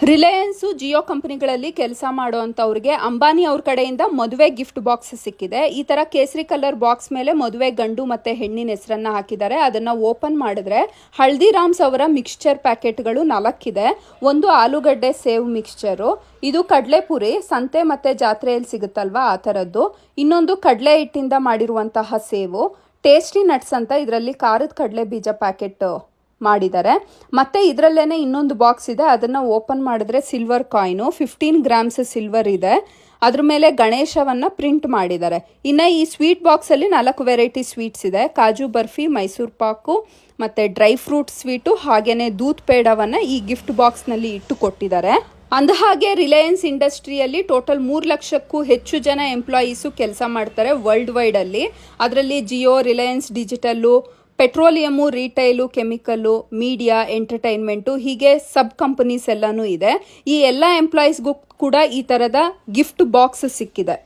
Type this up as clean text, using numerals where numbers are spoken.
ರಿಲಯನ್ಸ್ ಜಿಯೋ ಕಂಪನಿಗಳಲ್ಲಿ ಕೆಲಸ ಮಾಡುವಂತವ್ರಿಗೆ ಅಂಬಾನಿ ಅವ್ರ ಕಡೆಯಿಂದ ಮದುವೆ ಗಿಫ್ಟ್ ಬಾಕ್ಸ್ ಸಿಕ್ಕಿದೆ. ಈ ತರ ಕೇಸರಿ ಕಲರ್ ಬಾಕ್ಸ್ ಮೇಲೆ ಮದುವೆ ಗಂಡು ಮತ್ತೆ ಹೆಣ್ಣಿನ ಹೆಸರನ್ನ ಹಾಕಿದ್ದಾರೆ. ಅದನ್ನ ಓಪನ್ ಮಾಡಿದ್ರೆ ಹಲ್ದಿರಾಮ್ಸ್ ಅವರ ಮಿಕ್ಸ್ಚರ್ ಪ್ಯಾಕೆಟ್ಗಳು 4 ಇದೆ. ಒಂದು ಆಲೂಗಡ್ಡೆ ಸೇವ್ ಮಿಕ್ಸ್ಚರು, ಇದು ಕಡಲೆಪುರಿ ಸಂತೆ ಮತ್ತೆ ಜಾತ್ರೆಯಲ್ಲಿ ಸಿಗುತ್ತಲ್ವಾ ಆ ತರದ್ದು. ಇನ್ನೊಂದು ಕಡಲೆ ಹಿಟ್ಟಿಂದ ಮಾಡಿರುವಂತಹ ಸೇವು, ಟೇಸ್ಟಿ ನಟ್ಸ್ ಅಂತ ಇದರಲ್ಲಿ ಖಾರದ ಕಡಲೆ ಬೀಜ ಪ್ಯಾಕೆಟ್ ಮಾಡಿದ್ದಾರೆ. ಮತ್ತೆ ಇದರಲ್ಲೇನೆ ಇನ್ನೊಂದು ಬಾಕ್ಸ್ ಇದೆ, ಅದನ್ನ ಓಪನ್ ಮಾಡಿದ್ರೆ ಸಿಲ್ವರ್ ಕಾಯಿನು 15 ಗ್ರಾಮ್ಸ್ ಸಿಲ್ವರ್ ಇದೆ. ಅದ್ರ ಮೇಲೆ ಗಣೇಶವನ್ನ ಪ್ರಿಂಟ್ ಮಾಡಿದ್ದಾರೆ. ಇನ್ನ ಈ ಸ್ವೀಟ್ ಬಾಕ್ಸ್ ಅಲ್ಲಿ 4 ವೆರೈಟಿ ಸ್ವೀಟ್ಸ್ ಇದೆ. ಕಾಜು ಬರ್ಫಿ, ಮೈಸೂರು ಪಾಕು ಮತ್ತೆ ಡ್ರೈ ಫ್ರೂಟ್ ಸ್ವೀಟು, ಹಾಗೇನೆ ದೂತ್ ಪೇಡವನ್ನ ಈ ಗಿಫ್ಟ್ ಬಾಕ್ಸ್ ನಲ್ಲಿ ಇಟ್ಟು ಕೊಟ್ಟಿದ್ದಾರೆ. ಅಂದಹಾಗೆ ರಿಲಯನ್ಸ್ ಇಂಡಸ್ಟ್ರಿಯಲ್ಲಿ ಟೋಟಲ್ 3 ಲಕ್ಷಕ್ಕೂ ಹೆಚ್ಚು ಜನ ಎಂಪ್ಲಾಯೀಸು ಕೆಲಸ ಮಾಡ್ತಾರೆ ವರ್ಲ್ಡ್ ವೈಡ್ ಅಲ್ಲಿ. ಅದರಲ್ಲಿ Jio, Reliance digital, petroleum, retail, chemical, media, entertainment, ಹೀಗೆ ಸಬ್ ಕಂಪನೀಸ್ ಎಲ್ಲಾನು ಇದೆ. ಈ ಎಲ್ಲ ಎಂಪ್ಲಾಯೀಸ್ಗೂ ಕೂಡ ಈ ತರದ ಗಿಫ್ಟ್ ಬಾಕ್ಸ್ ಸಿಕ್ಕಿದೆ.